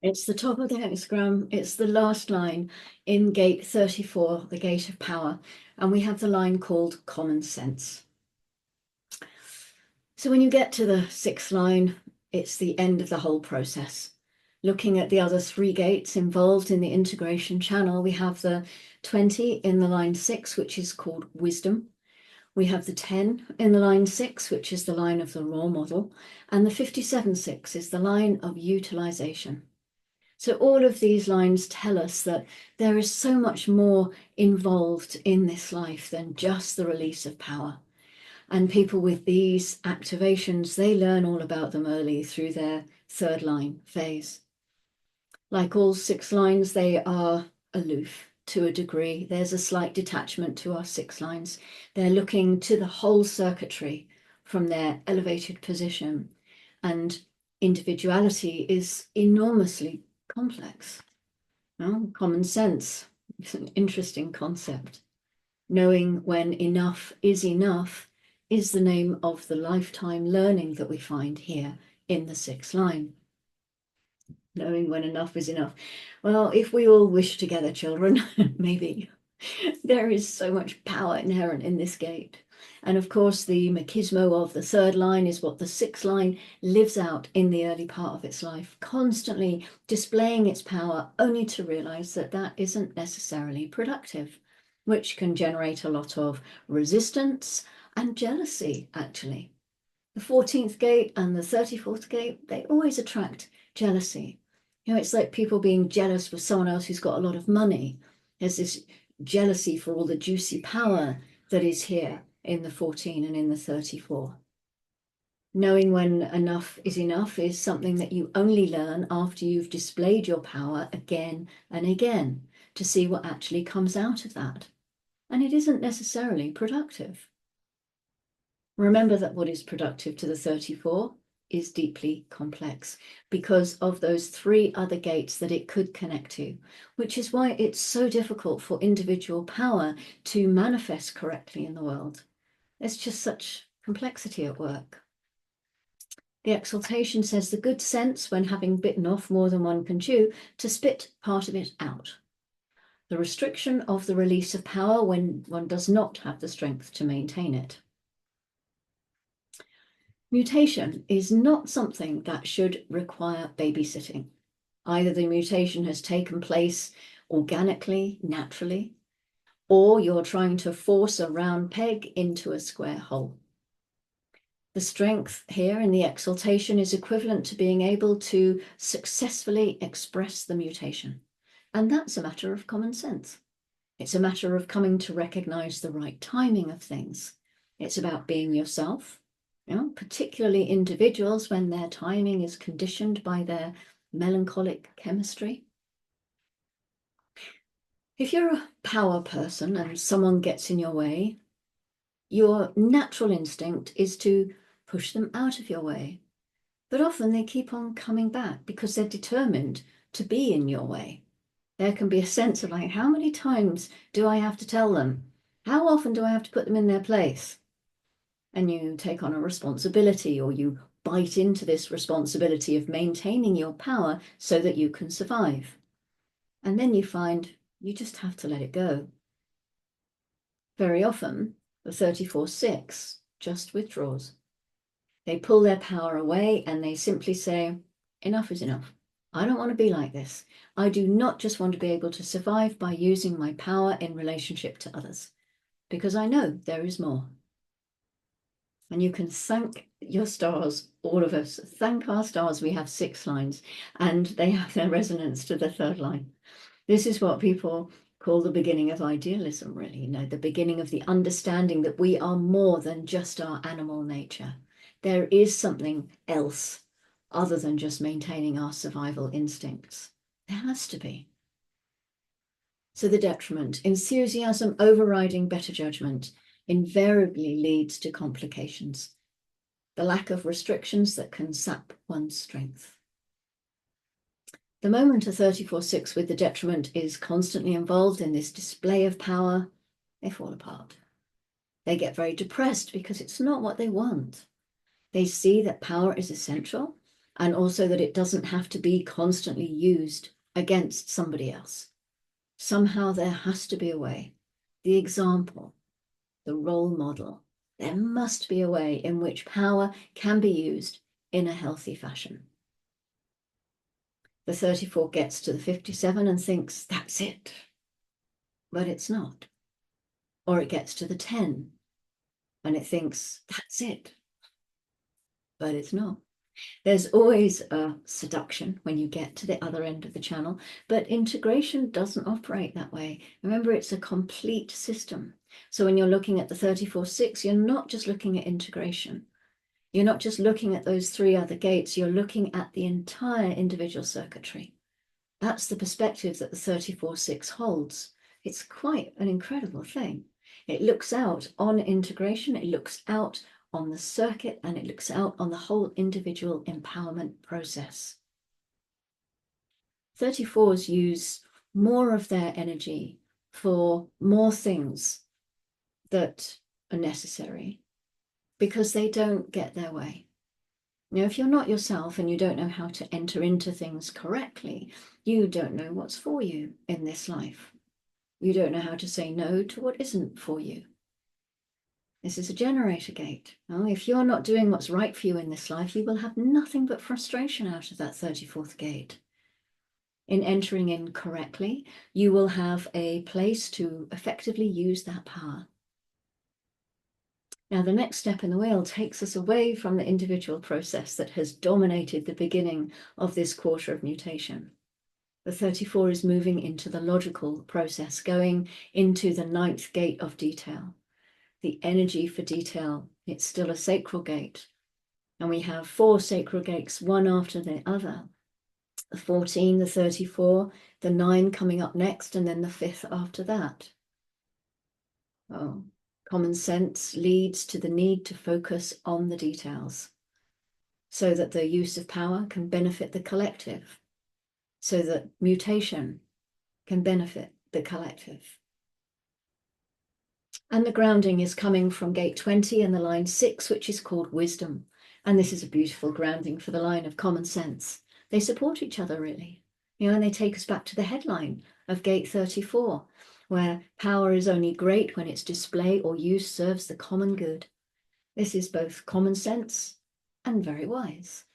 It's the top of the hexagram. It's the last line in gate 34, the gate of power. And we have the line called common sense. So when you get to the sixth line, it's the end of the whole process. Looking at the other three gates involved in the integration channel, we have the 20 in the line 6, which is called wisdom. We have the 10 in the line 6, which is the line of the raw model. And the 57-6 is the line of utilization. So all of these lines tell us that there is so much more involved in this life than just the release of power. And people with these activations, they learn all about them early through their third line phase. Like all six lines, they are aloof to a degree. There's a slight detachment to our six lines. They're looking to the whole circuitry from their elevated position. And individuality is enormously complex. Well, common sense is an interesting concept. Knowing when enough is the name of the lifetime learning that we find here in the sixth line. Knowing when enough is enough. Well, if we all wish together, children, maybe. There is so much power inherent in this gate. And of course, the machismo of the third line is what the sixth line lives out in the early part of its life, constantly displaying its power, only to realize that that isn't necessarily productive, which can generate a lot of resistance and jealousy, actually. The 14th gate and the 34th gate, they always attract jealousy. You know, it's like people being jealous with someone else who's got a lot of money. There's this jealousy for all the juicy power that is here in the 14 and in the 34. Knowing when enough is something that you only learn after you've displayed your power again and again to see what actually comes out of that. And it isn't necessarily productive. Remember that what is productive to the 34 is deeply complex because of those three other gates that it could connect to, which is why it's so difficult for individual power to manifest correctly in the world. There's just such complexity at work. The exaltation says the good sense, when having bitten off more than one can chew, to spit part of it out. The restriction of the release of power when one does not have the strength to maintain it. Mutation is not something that should require babysitting. Either the mutation has taken place organically, naturally, or you're trying to force a round peg into a square hole. The strength here in the exaltation is equivalent to being able to successfully express the mutation. And that's a matter of common sense. It's a matter of coming to recognize the right timing of things. It's about being yourself. You know, particularly individuals when their timing is conditioned by their melancholic chemistry. If you're a power person and someone gets in your way, your natural instinct is to push them out of your way. But often they keep on coming back because they're determined to be in your way. There can be a sense of like, how many times do I have to tell them? How often do I have to put them in their place? And you take on a responsibility, or you bite into this responsibility of maintaining your power so that you can survive. And then you find you just have to let it go. Very often, the 34-6 just withdraws. They pull their power away and they simply say, enough is enough. I don't want to be like this. I do not just want to be able to survive by using my power in relationship to others, because I know there is more. And you can thank your stars, all of us, thank our stars. We have 6 lines and they have their resonance to the third line. This is what people call the beginning of idealism, really, you know, the beginning of the understanding that we are more than just our animal nature. There is something else other than just maintaining our survival instincts. There has to be. So the detriment, enthusiasm overriding better judgment, invariably leads to complications. The lack of restrictions that can sap one's strength. The moment a 34-6 with the detriment is constantly involved in this display of power, they fall apart. They get very depressed because it's not what they want. They see that power is essential and also that it doesn't have to be constantly used against somebody else. Somehow there has to be a way. The example, the role model, there must be a way in which power can be used in a healthy fashion. The 34 gets to the 57 and thinks, that's it. But it's not. Or it gets to the 10 and it thinks, that's it. But it's not. There's always a seduction when you get to the other end of the channel, but integration doesn't operate that way. Remember, it's a complete system. So when you're looking at the 34-6, you're not just looking at integration. You're not just looking at those 3 other gates, you're looking at the entire individual circuitry. That's the perspective that the 34-6 holds. It's quite an incredible thing. It looks out on integration, it looks out on the circuit, and it looks out on the whole individual empowerment process. 34s use more of their energy for more things that are necessary because they don't get their way. Now, if you're not yourself and you don't know how to enter into things correctly, you don't know what's for you in this life. You don't know how to say no to what isn't for you. This is a generator gate. Well, if you're not doing what's right for you in this life, you will have nothing but frustration out of that 34th gate. In entering in correctly, you will have a place to effectively use that power. Now, the next step in the wheel takes us away from the individual process that has dominated the beginning of this quarter of mutation. The 34 is moving into the logical process, going into the 9th gate of detail. The energy for detail, it's still a sacral gate. And we have 4 sacral gates, one after the other. The 14, the 34, the 9 coming up next, and then the 5th after that. Oh, common sense leads to the need to focus on the details so that the use of power can benefit the collective, so that mutation can benefit the collective. And the grounding is coming from gate 20 and the line 6, which is called wisdom. And this is a beautiful grounding for the line of common sense. They support each other, really. And they take us back to the headline of gate 34, where power is only great when its display or use serves the common good. This is both common sense and very wise.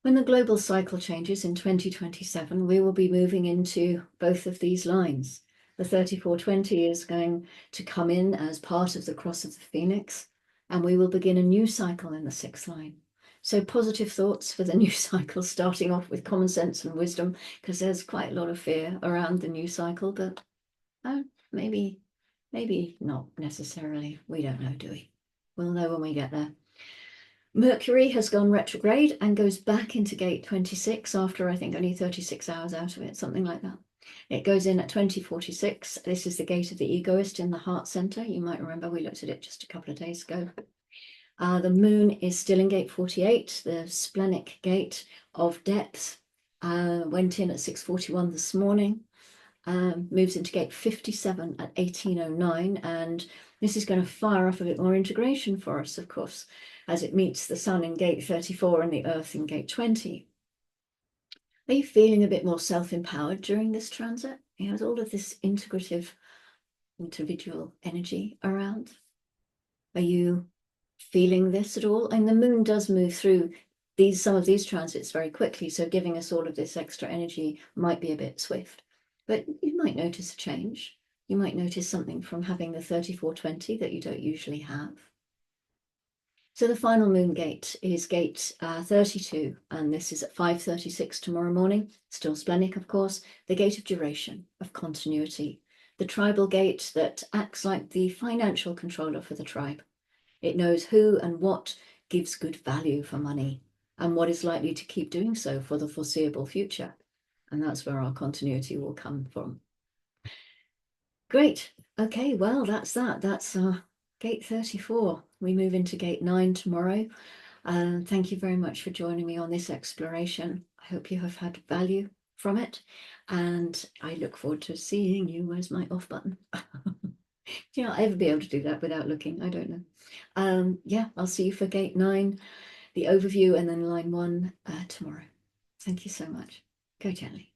When the global cycle changes in 2027, we will be moving into both of these lines. The 3420 is going to come in as part of the cross of the Phoenix, and we will begin a new cycle in the 6th line. So positive thoughts for the new cycle, starting off with common sense and wisdom, because there's quite a lot of fear around the new cycle, but maybe not necessarily. We don't know, do we? We'll know when we get there. Mercury has gone retrograde and goes back into gate 26 after, I think, only 36 hours out of it, something like that. It goes in at 2046. This is the gate of the egoist in the heart center. You might remember we looked at it just a couple of days ago. The moon is still in gate 48, the splenic gate of depth. Went in at 6:41 this morning. Moves into gate 57 at 1809, and this is going to fire off a bit more integration for us, of course, as it meets the sun in gate 34 and the earth in gate 20. Are you feeling a bit more self-empowered during this transit? There's all of this integrative individual energy around. Are you feeling this at all? And the moon does move through some of these transits very quickly, so giving us all of this extra energy might be a bit swift. But you might notice a change. You might notice something from having the 3420 that you don't usually have. So the final moon gate is gate 32, and this is at 5:36 tomorrow morning. Still splenic, of course. The gate of duration, of continuity. The tribal gate that acts like the financial controller for the tribe. It knows who and what gives good value for money and what is likely to keep doing so for the foreseeable future. And that's where our continuity will come from. Great. Okay, well, that's that. That's gate 34. We move into gate 9 tomorrow. Thank you very much for joining me on this exploration. I hope you have had value from it. And I look forward to seeing you. Where's my off button? Yeah, I'll ever be able to do that without looking. I don't know. Yeah, I'll see you for gate 9 the overview and then line 1 tomorrow. Thank you so much. Go gently.